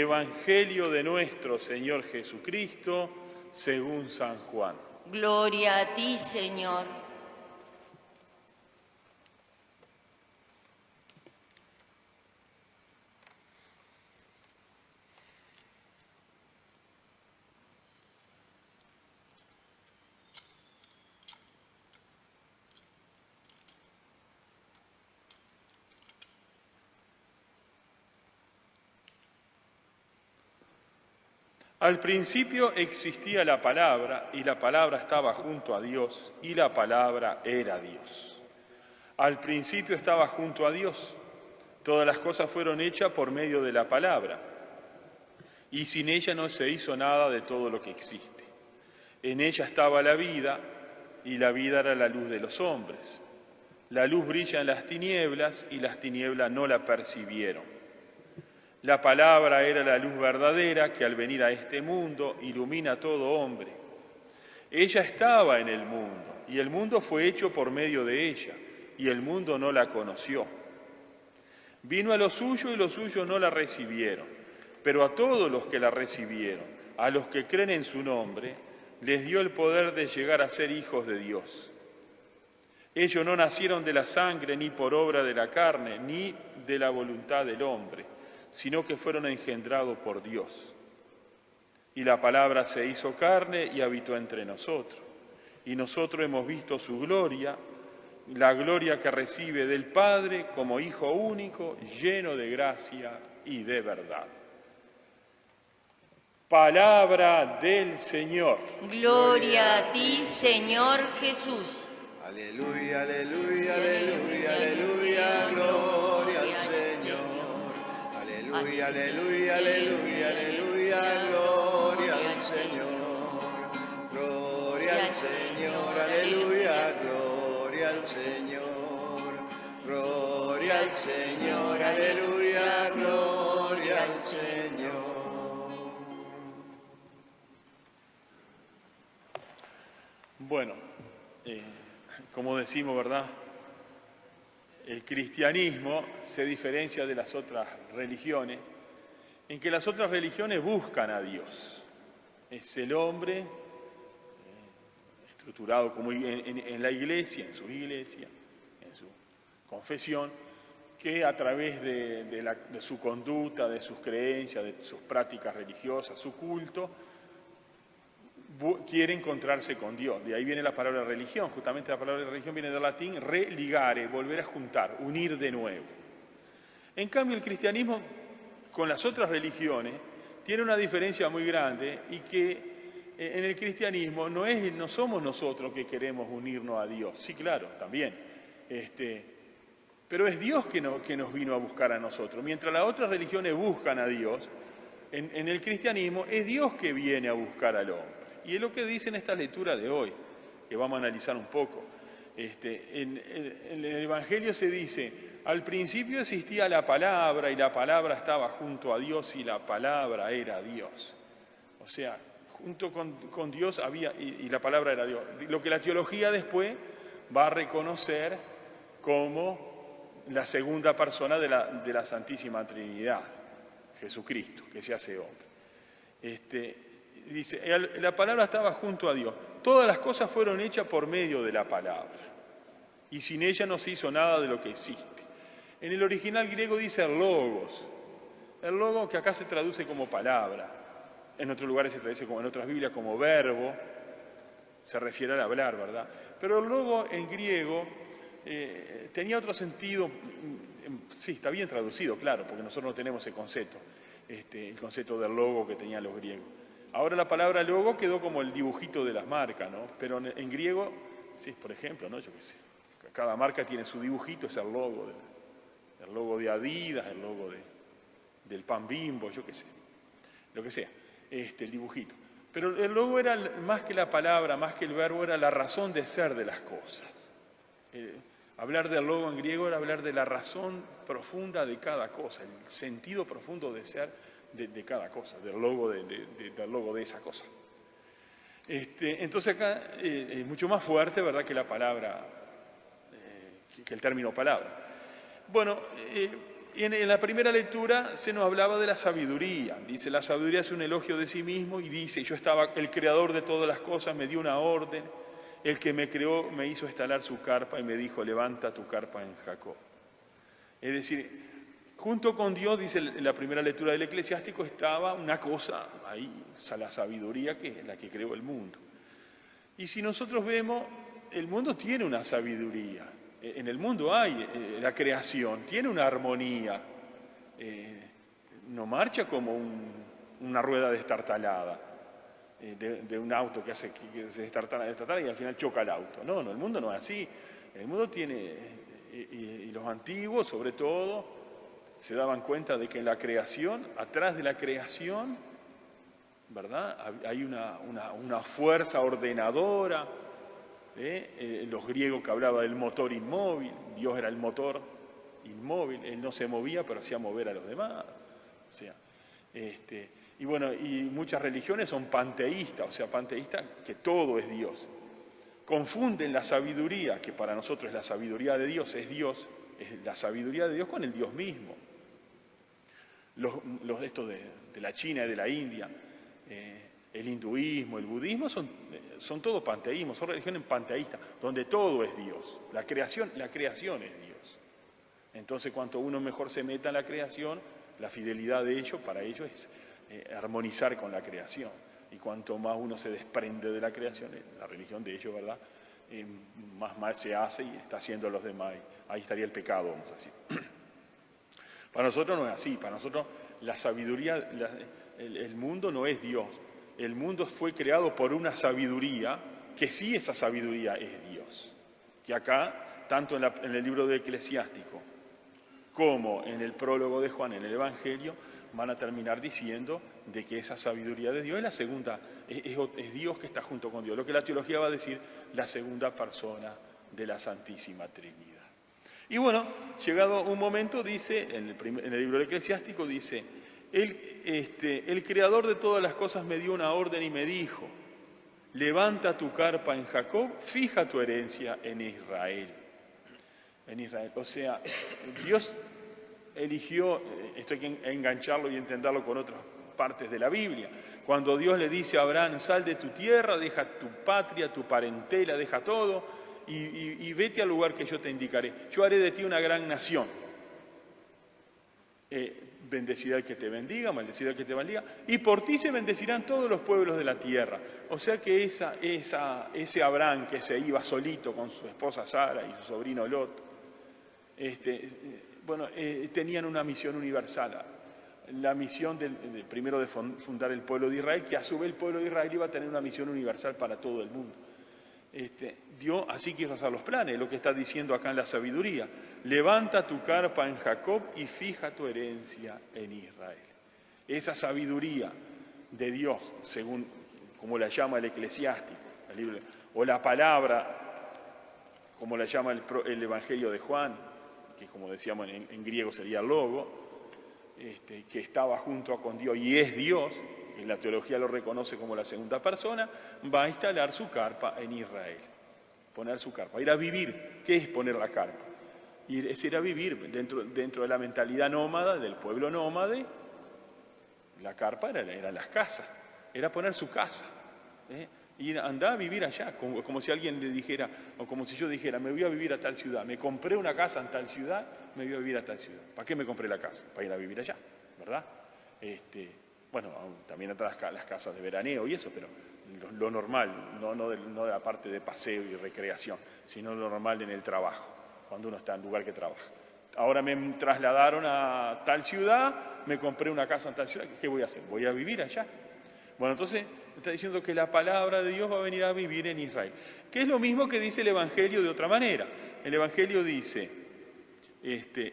Evangelio de nuestro Señor Jesucristo, según San Juan. Gloria a ti, Señor. Al principio existía la palabra, y la palabra estaba junto a Dios, y la palabra era Dios. Al principio estaba junto a Dios. Todas las cosas fueron hechas por medio de la palabra, y sin ella no se hizo nada de todo lo que existe. En ella estaba la vida, y la vida era la luz de los hombres. La luz brilla en las tinieblas, y las tinieblas no la percibieron. La palabra era la luz verdadera que al venir a este mundo ilumina a todo hombre. Ella estaba en el mundo, y el mundo fue hecho por medio de ella, y el mundo no la conoció. Vino a lo suyo y los suyos no la recibieron, pero a todos los que la recibieron, a los que creen en su nombre, les dio el poder de llegar a ser hijos de Dios. Ellos no nacieron de la sangre, ni por obra de la carne, ni de la voluntad del hombre, sino que fueron engendrados por Dios. Y la palabra se hizo carne y habitó entre nosotros. Y nosotros hemos visto su gloria, la gloria que recibe del Padre como Hijo único, lleno de gracia y de verdad. Palabra del Señor. Gloria a ti, Señor Jesús. Aleluya, aleluya, aleluya, aleluya, gloria al Señor. Aleluya, aleluya, aleluya, aleluya, gloria al Señor. Gloria al Señor, aleluya, gloria al Señor. Gloria al Señor, aleluya, gloria al Señor. Bueno, como decimos, ¿verdad? El cristianismo se diferencia de las otras religiones en que las otras religiones buscan a Dios. Es el hombre estructurado como en la iglesia, en su iglesia, en su confesión, que a través de su conducta, de sus creencias, de sus prácticas religiosas, su culto, quiere encontrarse con Dios. De ahí viene la palabra religión. Justamente la palabra religión viene del latín religare, volver a juntar, unir de nuevo. En cambio, el cristianismo con las otras religiones tiene una diferencia muy grande, y que en el cristianismo no somos nosotros que queremos unirnos a Dios. Sí, claro, también. Pero es Dios que nos vino a buscar a nosotros. Mientras las otras religiones buscan a Dios, en el cristianismo es Dios que viene a buscar al hombre. Y es lo que dice en esta lectura de hoy, que vamos a analizar un poco. En el Evangelio se dice: al principio existía la palabra, y la palabra estaba junto a Dios, y la palabra era Dios. O sea, junto con Dios había, y la palabra era Dios. Lo que la teología después va a reconocer como la segunda persona de la Santísima Trinidad, Jesucristo, que se hace hombre. Dice, la palabra estaba junto a Dios. Todas las cosas fueron hechas por medio de la palabra, y sin ella no se hizo nada de lo que existe. En el original griego dice el logos que acá se traduce como palabra. En otros lugares se traduce, como en otras Biblias, como verbo. Se refiere al hablar, ¿verdad? Pero el logo en griego tenía otro sentido. Sí, está bien traducido, claro, porque nosotros no tenemos ese concepto, el concepto del logo que tenían los griegos. Ahora la palabra logo quedó como el dibujito de las marcas, ¿no? Pero en griego, sí, por ejemplo, ¿no? Yo qué sé, cada marca tiene su dibujito, es el logo de Adidas, el logo del Pan Bimbo, yo qué sé, lo que sea, el dibujito. Pero el logo era más que la palabra, más que el verbo, era la razón de ser de las cosas. Hablar del logo en griego era hablar de la razón profunda de cada cosa, el sentido profundo de ser de cada cosa, del logo de esa cosa. Entonces acá es mucho más fuerte, ¿verdad?, que la palabra, que el término palabra. Bueno, Y en la primera lectura se nos hablaba de la sabiduría. Dice, la sabiduría es un elogio de sí mismo y dice, el creador de todas las cosas me dio una orden, el que me creó me hizo instalar su carpa y me dijo, levanta tu carpa en Jacob. Es decir, junto con Dios, dice en la primera lectura del Eclesiástico, estaba una cosa ahí, la sabiduría que es la que creó el mundo. Y si nosotros vemos, el mundo tiene una sabiduría. En el mundo hay la creación, tiene una armonía. No marcha como una rueda destartalada de un auto que se destartala y al final choca el auto. No, el mundo no es así. El mundo tiene, y los antiguos sobre todo, se daban cuenta de que en la creación, atrás de la creación, ¿verdad? Hay una fuerza ordenadora. Los griegos que hablaban del motor inmóvil, Dios era el motor inmóvil, Él no se movía pero hacía mover a los demás. O sea, y bueno, y muchas religiones son panteístas, o sea, panteístas que todo es Dios. Confunden la sabiduría, que para nosotros es la sabiduría de Dios, es la sabiduría de Dios con el Dios mismo. Los de estos de la China y de la India, el hinduismo, el budismo son todos panteísmos, son religiones panteístas, donde todo es Dios. La creación es Dios. Entonces, cuanto uno mejor se meta en la creación, la fidelidad de ellos, para ellos es armonizar con la creación. Y cuanto más uno se desprende de la creación, la religión de ellos, ¿verdad? Más mal se hace y está haciendo a los demás. Ahí estaría el pecado, vamos a decir. Para nosotros no es así. Para nosotros la sabiduría, el mundo no es Dios. El mundo fue creado por una sabiduría, que sí esa sabiduría es Dios. Que acá, tanto en el libro de Eclesiástico, como en el prólogo de Juan, en el Evangelio, van a terminar diciendo de que esa sabiduría de Dios es la segunda, es Dios que está junto con Dios. Lo que la teología va a decir, la segunda persona de la Santísima Trinidad. Y bueno, llegado un momento, dice, en el libro del Eclesiástico, dice, el creador de todas las cosas me dio una orden y me dijo, levanta tu carpa en Jacob, fija tu herencia en Israel. En Israel. O sea, Dios eligió, esto hay que engancharlo y entenderlo con otras partes de la Biblia. Cuando Dios le dice a Abraham, sal de tu tierra, deja tu patria, tu parentela, deja todo y vete al lugar que yo te indicaré. Yo haré de ti una gran nación. Bendecirá el que te bendiga, maldecirá el que te maldiga, y por ti se bendecirán todos los pueblos de la tierra. O sea que ese Abraham que se iba solito con su esposa Sara y su sobrino Lot, tenían una misión universal, la misión primero de fundar el pueblo de Israel, que a su vez el pueblo de Israel iba a tener una misión universal para todo el mundo. Dios así quiso hacer los planes, lo que está diciendo acá en la sabiduría. Levanta tu carpa en Jacob y fija tu herencia en Israel. Esa sabiduría de Dios, según como la llama el Eclesiástico, o la palabra, como la llama el Evangelio de Juan, que como decíamos en griego sería logo, que estaba junto con Dios y es Dios, y la teología lo reconoce como la segunda persona, va a instalar su carpa en Israel. Poner su carpa, ir a vivir. ¿Qué es poner la carpa? Es ir a vivir dentro de la mentalidad nómada, del pueblo nómade. La carpa eran las casas, era poner su casa. Y andar a vivir allá, como si alguien le dijera, o como si yo dijera, me voy a vivir a tal ciudad, me compré una casa en tal ciudad, me voy a vivir a tal ciudad. ¿Para qué me compré la casa? Para ir a vivir allá, ¿verdad? Bueno, también otras las casas de veraneo y eso, pero lo normal, no de la parte de paseo y recreación, sino lo normal en el trabajo, cuando uno está en lugar que trabaja. Ahora me trasladaron a tal ciudad, me compré una casa en tal ciudad, ¿qué voy a hacer? Voy a vivir allá. Bueno, entonces está diciendo que la palabra de Dios va a venir a vivir en Israel, que es lo mismo que dice el Evangelio de otra manera. El Evangelio dice,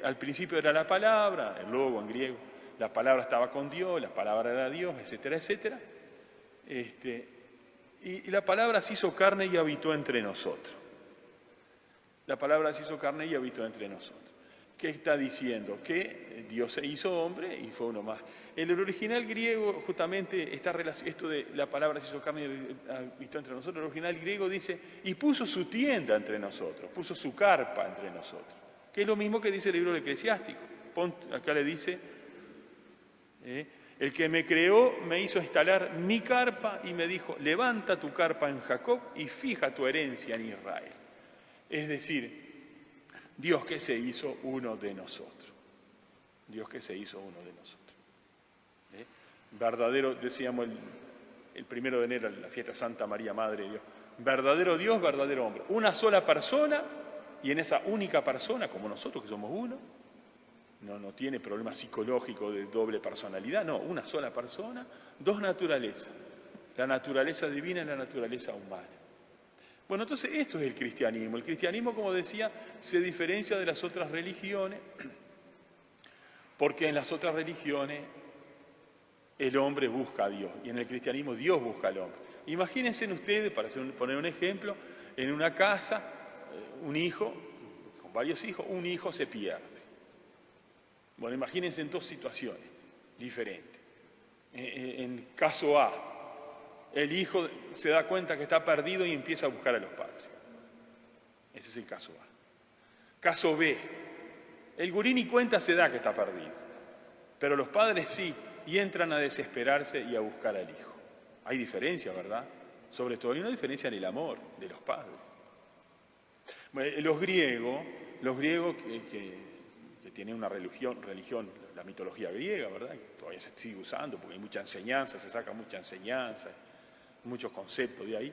al principio era la palabra, el logo en griego, la palabra estaba con Dios, la palabra era Dios, etcétera, etcétera. Y la palabra se hizo carne y habitó entre nosotros. La palabra se hizo carne y habitó entre nosotros. ¿Qué está diciendo? Que Dios se hizo hombre y fue uno más. En el original griego, justamente, esto de la palabra se hizo carne y habitó entre nosotros, el original griego dice, y puso su tienda entre nosotros, puso su carpa entre nosotros, que es lo mismo que dice el libro del Eclesiástico. acá le dice, el que me creó me hizo instalar mi carpa y me dijo, levanta tu carpa en Jacob y fija tu herencia en Israel. Es decir, Dios que se hizo uno de nosotros. Dios que se hizo uno de nosotros. Verdadero, decíamos el 1 de enero, la fiesta Santa María Madre de Dios. Verdadero Dios, verdadero hombre. Una sola persona, y en esa única persona, como nosotros que somos uno, no tiene problema psicológico de doble personalidad, no, una sola persona, dos naturalezas. La naturaleza divina y la naturaleza humana. Bueno, entonces esto es el cristianismo. El cristianismo, como decía, se diferencia de las otras religiones, porque en las otras religiones el hombre busca a Dios, y en el cristianismo Dios busca al hombre. Imagínense ustedes, para poner un ejemplo, en una casa, un hijo, con varios hijos, un hijo se pierde. Bueno, imagínense en dos situaciones diferentes. En caso A, el hijo se da cuenta que está perdido y empieza a buscar a los padres. Ese es el caso A. Caso B, el gurí ni cuenta se da que está perdido, pero los padres sí, y entran a desesperarse y a buscar al hijo. Hay diferencia, ¿verdad? Sobre todo hay una diferencia en el amor de los padres. Bueno, los griegos que tienen una religión, la mitología griega, ¿verdad? Que todavía se sigue usando porque hay mucha enseñanza, se saca mucha enseñanza, muchos conceptos de ahí.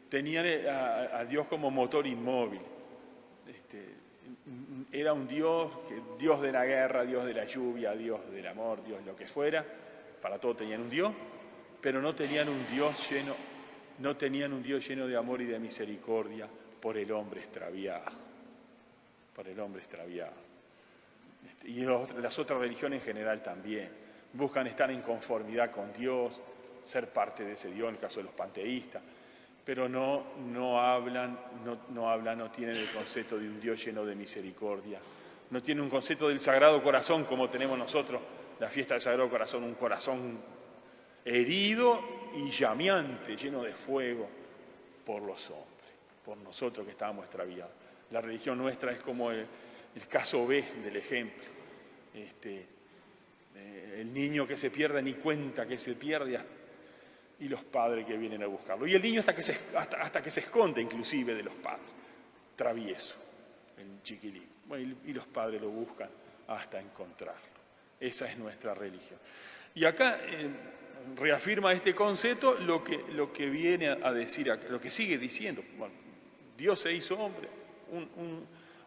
Tenían a Dios como motor inmóvil. Era un Dios, Dios de la guerra, Dios de la lluvia, Dios del amor, Dios lo que fuera. Para todo tenían un Dios, pero no tenían un Dios lleno de amor y de misericordia por el hombre extraviado. Por el hombre extraviado. Y las otras religiones en general también. Buscan estar en conformidad con Dios, ser parte de ese Dios, en el caso de los panteístas, pero no tienen el concepto de un Dios lleno de misericordia. No tienen un concepto del Sagrado Corazón como tenemos nosotros, la fiesta del Sagrado Corazón, un corazón herido y llameante, lleno de fuego por los hombres, por nosotros que estábamos extraviados. La religión nuestra es como el caso B del ejemplo. El niño que se pierde ni cuenta que se pierde y los padres que vienen a buscarlo. Y el niño hasta que se esconde inclusive de los padres. Travieso, el chiquilín. Bueno, y los padres lo buscan hasta encontrarlo. Esa es nuestra religión. Y acá reafirma este concepto lo que viene a decir, lo que sigue diciendo. Bueno, Dios se hizo hombre.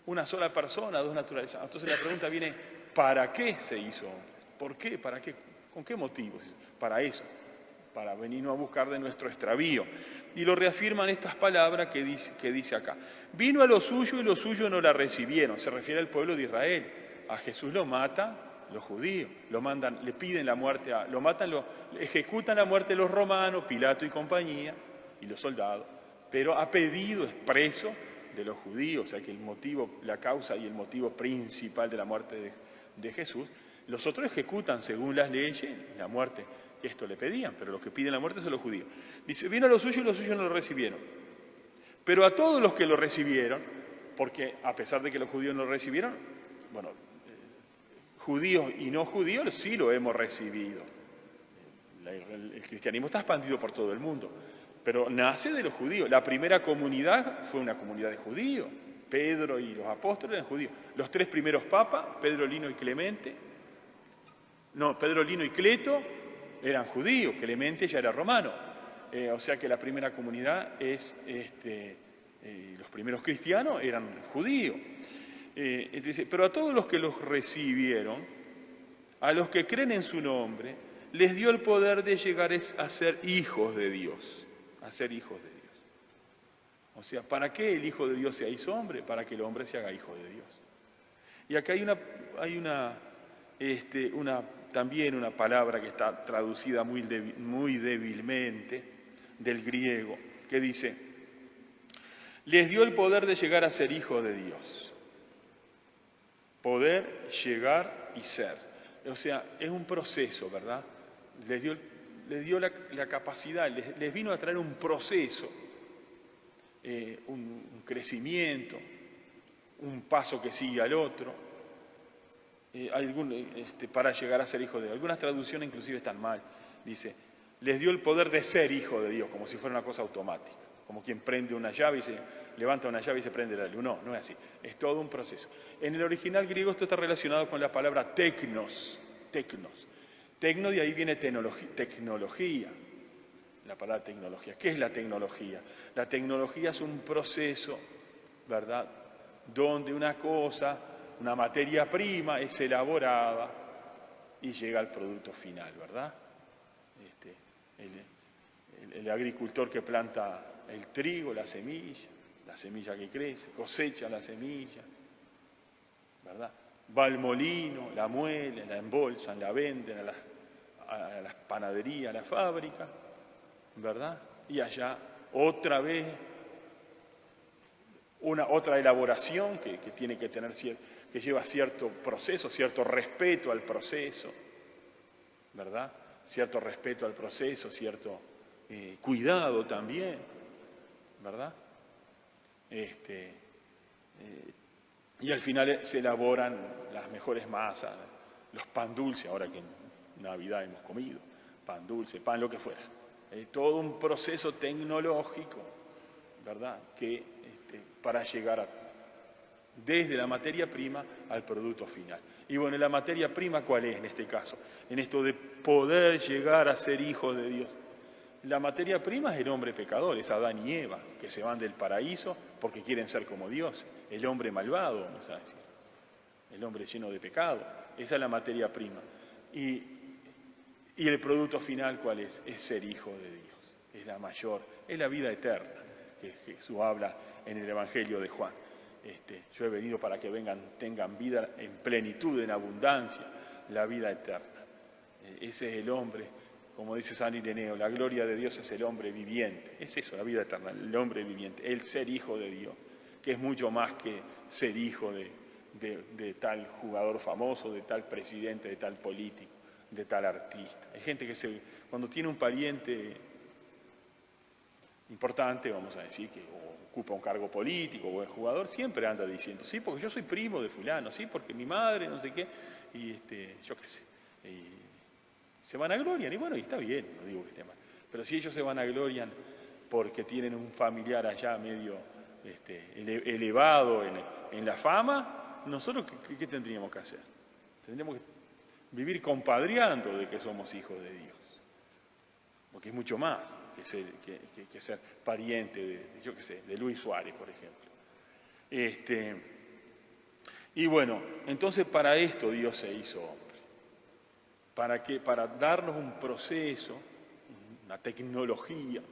Una sola persona, dos naturalezas. Entonces la pregunta viene, ¿para qué se hizo hombre? ¿Por qué? ¿Para qué? ¿Con qué motivos? Para eso, para venirnos a buscar de nuestro extravío. Y lo reafirman estas palabras que dice acá. Vino a lo suyo y los suyos no la recibieron. Se refiere al pueblo de Israel. A Jesús lo matan los judíos, lo mandan, le piden la muerte, lo matan, ejecutan la muerte los romanos, Pilato y compañía, y los soldados. Pero a pedido expreso de los judíos, o sea que el motivo, la causa y el motivo principal de la muerte de Jesús, los otros ejecutan según las leyes la muerte que esto le pedían, pero los que piden la muerte son los judíos. Dice, vino a los suyos y los suyos no lo recibieron. Pero a todos los que lo recibieron, porque a pesar de que los judíos no lo recibieron, bueno, judíos y no judíos sí lo hemos recibido. El cristianismo está expandido por todo el mundo. Pero nace de los judíos. La primera comunidad fue una comunidad de judíos. Pedro y los apóstoles eran judíos. Los tres primeros papas, Pedro, Lino y Cleto, eran judíos. Clemente ya era romano. O sea que la primera comunidad los primeros cristianos eran judíos. Pero a todos los que los recibieron, a los que creen en su nombre, les dio el poder de llegar a ser hijos de Dios. A ser hijos de Dios. O sea, ¿para qué el Hijo de Dios se hizo hombre? Para que el hombre se haga hijo de Dios. Y acá hay también una palabra que está traducida muy débilmente del griego, que dice, les dio el poder de llegar a ser hijos de Dios. Poder, llegar y ser. O sea, es un proceso, ¿verdad? Les dio la capacidad, les vino a traer un proceso, un crecimiento, un paso que sigue al otro, para llegar a ser hijo de Dios. Algunas traducciones inclusive están mal. Dice, les dio el poder de ser hijo de Dios, como si fuera una cosa automática. Como quien prende una llave y se levanta una llave y se prende la luz. No, no es así. Es todo un proceso. En el original griego esto está relacionado con la palabra tecnos. Tecno, de ahí viene tecnología. La palabra tecnología. ¿Qué es la tecnología? La tecnología es un proceso, ¿verdad?, donde una cosa, una materia prima es elaborada y llega al producto final, ¿verdad? El agricultor que planta el trigo, la semilla que crece, cosecha la semilla, ¿verdad? Va al molino, la muelen, la embolsan, la venden a las panaderías, a la fábrica, ¿verdad? Y allá otra vez otra elaboración que tiene que tener, que lleva cierto proceso, cierto respeto al proceso, ¿verdad? Cierto respeto al proceso, cierto cuidado también, ¿verdad? Y al final se elaboran las mejores masas, los pan dulce, ahora que en Navidad hemos comido, pan dulce, pan lo que fuera. Todo un proceso tecnológico, ¿verdad?, que para llegar desde la materia prima al producto final. Y bueno, ¿la materia prima cuál es en este caso? En esto de poder llegar a ser hijo de Dios. La materia prima es el hombre pecador, es Adán y Eva, que se van del paraíso porque quieren ser como Dios. El hombre malvado, vamos a decir. El hombre lleno de pecado. Esa es la materia prima. Y el producto final, ¿cuál es? Es ser hijo de Dios. Es la mayor, es la vida eterna, que Jesús habla en el Evangelio de Juan. Yo he venido para que tengan vida en plenitud, en abundancia, la vida eterna. Ese es el hombre, como dice San Ireneo, la gloria de Dios es el hombre viviente. Es eso, la vida eterna, el hombre viviente, el ser hijo de Dios, que es mucho más que ser hijo de tal jugador famoso, de tal presidente, de tal político, de tal artista. Hay gente que cuando tiene un pariente importante, vamos a decir, que ocupa un cargo político o es jugador, siempre anda diciendo, sí, porque yo soy primo de fulano, sí, porque mi madre, no sé qué, y yo qué sé, y se vanaglorian, y bueno, y está bien, no digo que esté mal, pero si ellos se vanaglorian porque tienen un familiar allá medio elevado en la fama, nosotros, ¿qué tendríamos que hacer? Tendríamos que vivir compadreando de que somos hijos de Dios, porque es mucho más que ser pariente de Luis Suárez, por ejemplo. Y bueno, entonces para esto Dios se hizo hombre. ¿Para qué? Para darnos un proceso, una tecnología,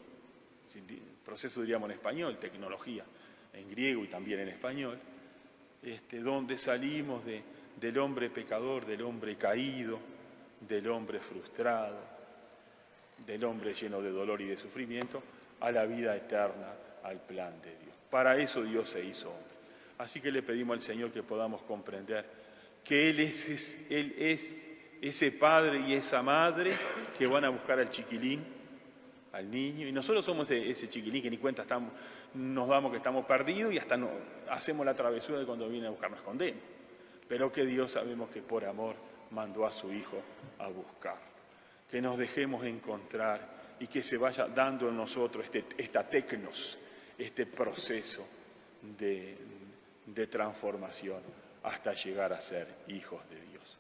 proceso diríamos en español, tecnología en griego y también en español, donde salimos del hombre pecador, del hombre caído, del hombre frustrado, del hombre lleno de dolor y de sufrimiento, a la vida eterna, al plan de Dios. Para eso Dios se hizo hombre. Así que le pedimos al Señor que podamos comprender que Él es ese padre y esa madre que van a buscar al chiquilín, al niño, y nosotros somos ese chiquilín que ni cuenta nos damos que estamos perdidos y hasta hacemos la travesura de cuando viene a buscar nos escondemos. Pero que Dios sabemos que por amor mandó a su Hijo a buscar. Que nos dejemos encontrar y que se vaya dando en nosotros esta tecnos, este proceso de transformación hasta llegar a ser hijos de Dios.